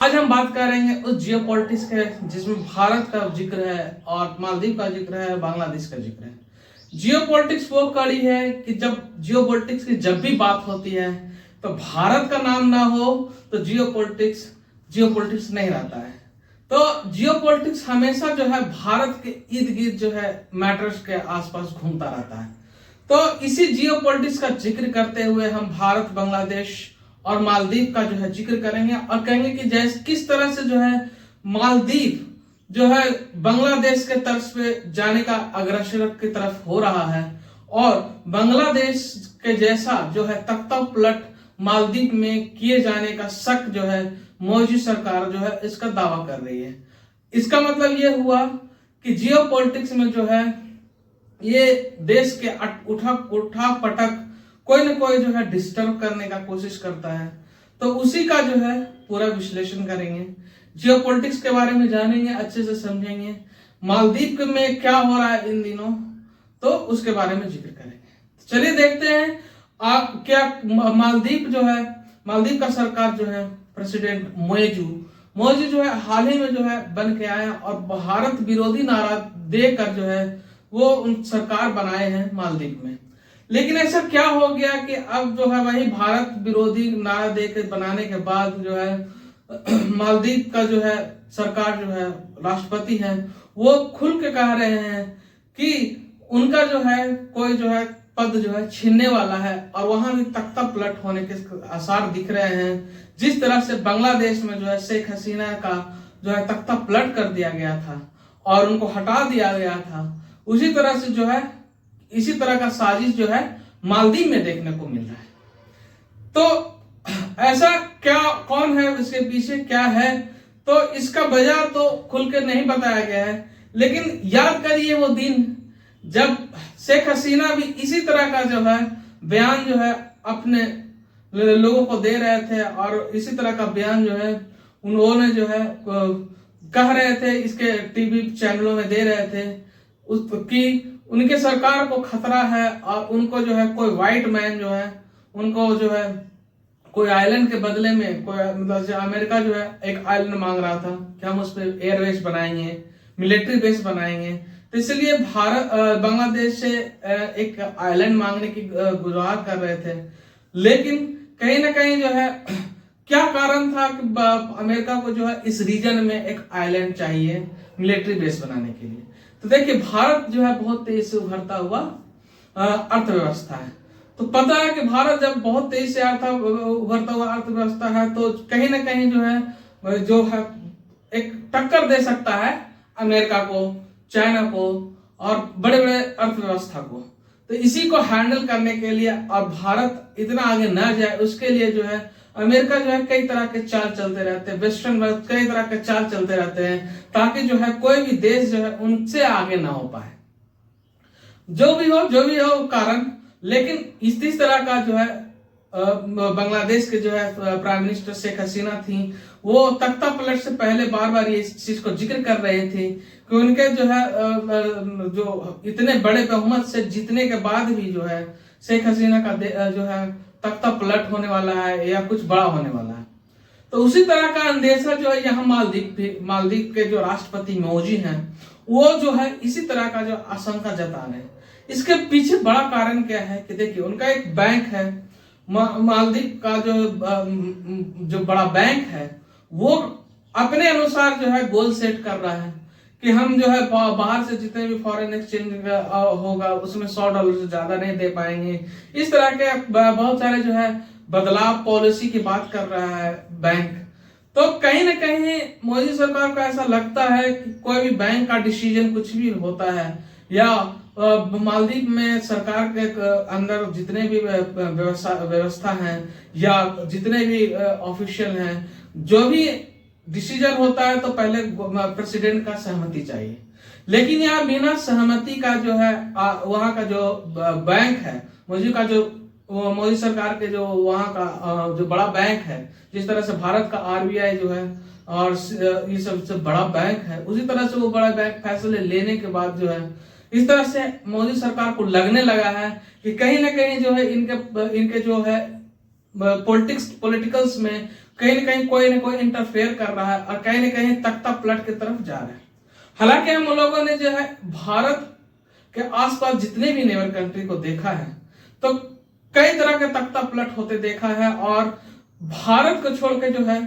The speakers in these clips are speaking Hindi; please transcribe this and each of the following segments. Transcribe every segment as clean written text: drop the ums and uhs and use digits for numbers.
आज हम बात करेंगे उस जियो पॉलिटिक्स के जिसमें भारत का जिक्र है और मालदीव का जिक्र है, बांग्लादेश का जिक्र है। जियो पॉलिटिक्स वो कड़ी है कि जब जियो पॉलिटिक्स की जब भी बात होती है तो भारत का नाम ना हो तो जियो पॉलिटिक्स नहीं रहता है। तो जियो पॉलिटिक्स हमेशा जो है भारत के इर्द गिर्द जो है मैटर्स के आसपास घूमता रहता है। तो इसी जियो पॉलिटिक्स का जिक्र करते हुए हम भारत, बांग्लादेश और मालदीव का जो है जिक्र करेंगे और कहेंगे कि जैसे किस तरह से जो है मालदीव जो है बांग्लादेश के तरफ पे जाने का अग्रसर की तरफ हो रहा है और बांग्लादेश के जैसा जो है तख्ता पलट मालदीव में किए जाने का शक जो है मोदी सरकार जो है इसका दावा कर रही है। इसका मतलब ये हुआ कि जियो पॉलिटिक्स में जो है ये देश के उठा पटक कोई ना कोई जो है डिस्टर्ब करने का कोशिश करता है। तो उसी का जो है पूरा विश्लेषण करेंगे, जियो पॉलिटिक्स के बारे में जानेंगे, अच्छे से समझेंगे, मालदीव में क्या हो रहा है इन दिनों, तो उसके बारे में जिक्र करेंगे। चलिए देखते हैं क्या मालदीव का सरकार जो है प्रेसिडेंट मोइजू जो है हाल ही में जो है बन के आए और भारत विरोधी नारा देकर जो है वो सरकार बनाए हैं मालदीव में। लेकिन ऐसा क्या हो गया कि अब जो है वही भारत विरोधी नारा देकर बनाने के बाद जो है मालदीव का जो है सरकार जो है राष्ट्रपति है वो खुल के कह रहे हैं कि उनका जो है कोई जो है पद जो है छीनने वाला है और वहां भी तख्ता पलट होने के आसार दिख रहे हैं। जिस तरह से बांग्लादेश में जो है शेख हसीना का जो है तख्ता पलट कर दिया गया था और उनको हटा दिया गया था, उसी तरह से जो है इसी तरह का साजिश जो है मालदीव में देखने को मिल रहा है। तो ऐसा क्या, कौन है इसके पीछे, क्या है, तो इसका वजह तो खुल के नहीं बताया गया है। लेकिन याद करिए वो दिन जब शेख हसीना भी इसी तरह का जो है बयान जो है अपने लोगों को दे रहे थे और इसी तरह का बयान जो है उन्होंने जो है कह रहे थे, इसके टीवी चैनलों में दे रहे थे कि उनके सरकार को खतरा है और उनको जो है कोई व्हाइट मैन जो है उनको जो है कोई आइलैंड के बदले में कोई मतलब अमेरिका जो है एक आइलैंड मांग रहा था कि हम उस पर एयरबेस बनाएंगे, मिलिट्री बेस बनाएंगे। तो इसलिए भारत बांग्लादेश से एक आइलैंड मांगने की गुहार कर रहे थे। लेकिन कहीं ना कहीं जो है क्या कारण था कि अमेरिका को जो है इस रीजन में एक आइलैंड चाहिए मिलिट्री बेस बनाने के लिए। तो देखिए भारत जो है बहुत तेजी से उभरता हुआ अर्थव्यवस्था है। तो पता है कि भारत जब बहुत तेजी से उभरता हुआ अर्थव्यवस्था है तो कहीं ना कहीं जो है एक टक्कर दे सकता है अमेरिका को, चाइना को और बड़े बड़े अर्थव्यवस्था को। तो इसी को हैंडल करने के लिए और भारत इतना आगे न जाए उसके लिए जो है अमेरिका जो है कई तरह के चाल चलते रहते हैं, वेस्टर्न वर्ल्ड कई तरह के चाल चलते रहते हैं ताकि जो है कोई भी देश जो है उनसे आगे ना हो पाए। जो भी हो कारण। लेकिन इस तरह का जो है बांग्लादेश के जो है प्राइम मिनिस्टर शेख हसीना थी वो तख्ता पलट से पहले बार बार ये चीज को जिक्र कर रहे थे कि उनके जो है जो इतने बड़े बहुमत से जीतने के बाद भी जो है शेख हसीना का जो है तख्ता पलट होने वाला है या कुछ बड़ा होने वाला है। तो उसी तरह का अंदेशा जो है यहाँ मालदीव के जो राष्ट्रपति मोदी हैं वो जो है इसी तरह का जो आशंका जता रहे हैं। इसके पीछे बड़ा कारण क्या है कि देखिए उनका एक बैंक है, मालदीव का जो बड़ा बैंक है वो अपने अनुसार जो है गोल सेट कर रहा है कि हम जो है बाहर से जितने भी फॉरेन एक्सचेंज होगा उसमें $100 से ज्यादा नहीं दे पाएंगे। इस तरह के बहुत सारे जो है बदलाव पॉलिसी की बात कर रहा है बैंक। तो कहीं ना कहीं मोदी सरकार को ऐसा लगता है कि कोई भी बैंक का डिसीजन कुछ भी होता है या मालदीव में सरकार के अंदर जितने भी व्यवस्था हैं या जितने भी ऑफिशियल हैं, जो भी डिसीजन होता है तो पहले प्रेसिडेंट का सहमति चाहिए। लेकिन यहाँ बिना सहमति का जो है वहां का जो बैंक है मोदी सरकार के जो वहां का जो बड़ा बैंक है, जिस तरह से भारत का आरबीआई जो है और ये सबसे बड़ा बैंक है, उसी तरह से वो बड़ा बैंक फैसले लेने के बाद जो है इस तरह से मोदी सरकार को लगने लगा है कि कहीं ना कहीं जो है इनके जो है पॉलिटिकल्स में कहीं न कोई इंटरफेयर कर रहा है और कहीं न कहीं तख्ता पलट की तरफ जा रहा है। हालांकि हम लोगों ने जो है भारत के आसपास जितने भी नेबर कंट्री को देखा है तो कई तरह के तख्ता पलट होते देखा है, और भारत को छोड़ के जो है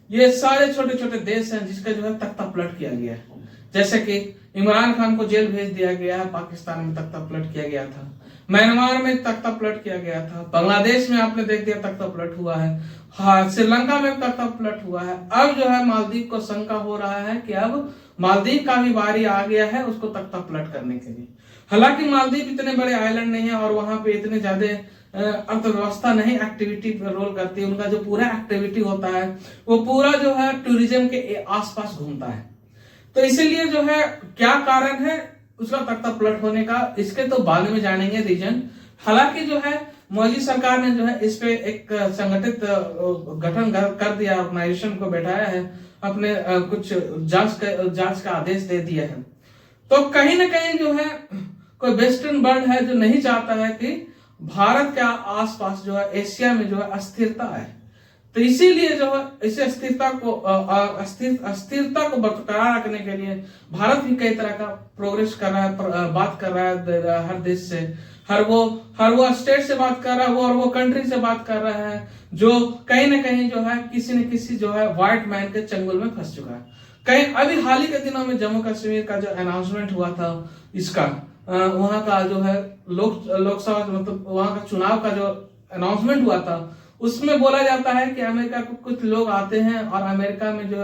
ये सारे छोटे छोटे देश हैं जिसका जो है तख्ता पलट किया गया है। जैसे कि इमरान खान को जेल भेज दिया गया है, पाकिस्तान में तख्ता पलट किया गया था, म्यांमार में तख्ता पलट किया गया था, बांग्लादेश में आपने देख दिया तख्ता पलट हुआ है, हाँ श्रीलंका में तख्ता पलट हुआ है। अब जो है मालदीव को शंका हो रहा है कि अब मालदीव का भी बारी आ गया है उसको तख्ता पलट करने के लिए। हालांकि मालदीव इतने बड़े आइलैंड नहीं है और वहां पे इतने ज्यादा अर्थव्यवस्था नहीं एक्टिविटी रोल करती है। उनका जो पूरा एक्टिविटी होता है वो पूरा जो है टूरिज्म के आसपास घूमता है। तो इसीलिए जो है क्या कारण है उसका तख्ता पलट होने का, इसके तो बाद में जानेंगे रीजन। हालांकि जो है मोदी सरकार ने जो है इस पे एक संगठित गठन कर दिया, ऑर्गेनाइजेशन को बैठाया है, अपने कुछ जांच का आदेश दे दिया है। तो कहीं ना कहीं जो है कोई वेस्टर्न वर्ल्ड है जो नहीं चाहता है कि भारत के आसपास जो है एशिया में जो है अस्थिरता है। तो इसीलिए जो है इस अस्थिरता को बरकरार रखने के लिए भारत भी कई तरह का प्रोग्रेस कर रहा है, बात कर रहा है हर देश से, हर वो स्टेट से बात कर रहा है, वो कंट्री से बात कर रहा है जो कहीं ना कहीं जो है किसी न किसी जो है व्हाइट मैन के चंगुल में फंस चुका है। कहीं अभी हाल ही के दिनों में जम्मू कश्मीर का जो अनाउंसमेंट हुआ था इसका, वहां का जो है लोकसभा मतलब वहां का चुनाव का जो अनाउंसमेंट हुआ था उसमें बोला जाता है कि अमेरिका को कुछ लोग आते हैं और अमेरिका में जो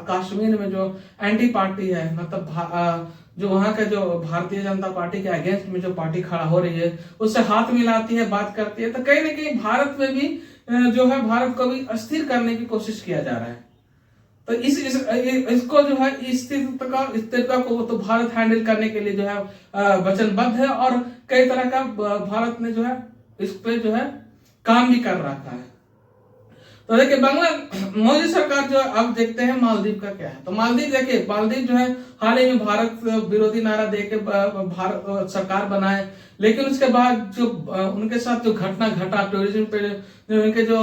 कश्मीर में जो एंटी पार्टी है, मतलब जो वहां का जो भारतीय जनता पार्टी के अगेंस्ट में जो पार्टी खड़ा हो रही है उससे हाथ मिलाती है, बात करती है। तो कहीं ना कहीं भारत में भी जो है भारत को भी अस्थिर करने की कोशिश किया जा रहा है। तो इसको जो है स्थिरता को तो भारत हैंडल करने के लिए जो है वचनबद्ध है और कई तरह का भारत ने जो है इस पे जो है काम भी कर रखा है। तो देखिए मोदी सरकार जो अब देखते हैं मालदीव का क्या है। तो मालदीव देखिए, मालदीव जो है हाल ही में भारत विरोधी नारा देके भारत सरकार बनाए, लेकिन उसके बाद जो उनके साथ जो घटना घटा टूरिज्म पे, जो उनके जो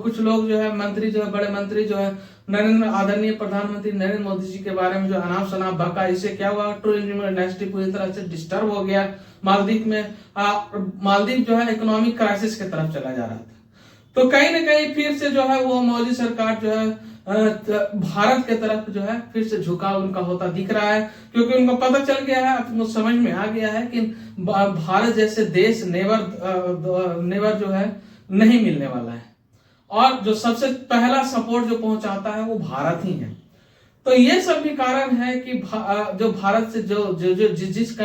कुछ लोग जो है मंत्री जो है बड़े मंत्री जो है आदरणीय प्रधानमंत्री नरेंद्र मोदी जी के बारे में जो अनाप शनाप बका, इससे क्या हुआ टूरिज्म इंडस्ट्री पूरी तरह से डिस्टर्ब हो गया मालदीव में। मालदीव जो है इकोनॉमिक क्राइसिस की तरफ चला जा रहा था। तो कहीं ना कहीं फिर से जो है वो मोदी सरकार जो है भारत के तरफ जो है फिर से झुकाव उनका होता दिख रहा है, क्योंकि उनको पता चल गया है, उनको समझ में आ गया है कि भारत जैसे देश नेवर जो है नहीं मिलने वाला है, और जो सबसे पहला सपोर्ट जो पहुंचाता है वो भारत ही है। तो ये सब भी कारण है कि जो भारत से जिस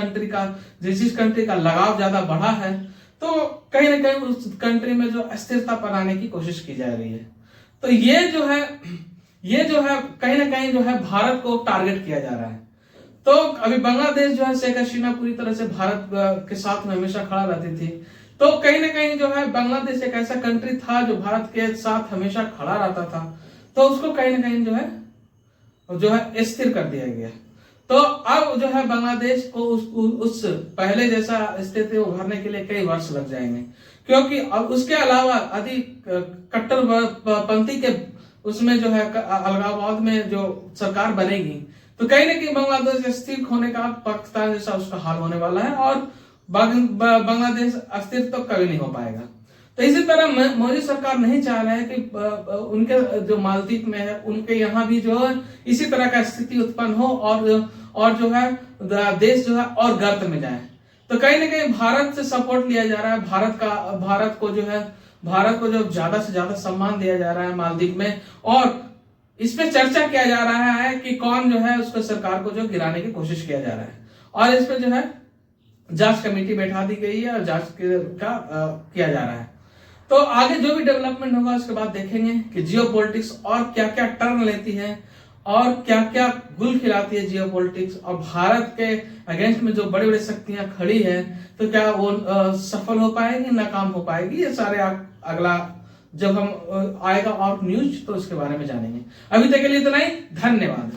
कंट्री का लगाव ज्यादा बढ़ा है, तो कहीं ना कहीं उस कंट्री में जो अस्थिरता बनाने की कोशिश की जा रही है। तो ये जो है कहीं ना कहीं जो है भारत को टारगेट किया जा रहा है। तो अभी बांग्लादेश जो है शेख हसीना पूरी तरह से भारत के साथ में हमेशा खड़ा रहती थी। तो कहीं ना कहीं जो है बांग्लादेश एक ऐसा कंट्री था जो भारत के साथ हमेशा खड़ा रहता था, तो उसको कहीं ना कहीं जो है स्थिर कर दिया गया। तो अब जो है बांग्लादेश को उस पहले जैसा स्थिति उभरने के लिए कई वर्ष लग जाएंगे, क्योंकि अब उसके अलावा अधिक कट्टरपंथी के उसमें जो है अलगाववाद में जो सरकार बनेगी, तो कहीं ना कहीं बांग्लादेश स्थिर होने का पाकिस्तान जैसा उसका हाल होने वाला है और बांग्लादेश अस्थिर तो कभी नहीं हो पाएगा। तो इसी तरह मोदी सरकार नहीं चाह रहा है कि उनके जो मालदीव में है उनके यहाँ भी जो है इसी तरह का स्थिति उत्पन्न हो और जो है देश जो है और गर्त में जाए। तो कहीं ना कहीं भारत से सपोर्ट लिया जा रहा है, भारत को जो ज्यादा से ज्यादा सम्मान दिया जा रहा है मालदीव में, और इस पे चर्चा किया जा रहा है कि कौन जो है उसको सरकार को जो गिराने की कोशिश किया जा रहा है, और इस पे जो है जांच कमेटी बैठा दी गई है और जांच किया जा रहा है। तो आगे जो भी डेवलपमेंट होगा उसके बाद देखेंगे कि जियोपॉलिटिक्स और क्या क्या टर्न लेती है और क्या क्या गुल खिलाती है जियोपॉलिटिक्स, और भारत के अगेंस्ट में जो बड़ी बड़ी शक्तियां खड़ी है तो क्या वो सफल हो पाएगी, नाकाम हो पाएगी, ये सारे अगला जब हम आएगा और न्यूज तो उसके बारे में जानेंगे। अभी तक के लिए इतना ही, धन्यवाद।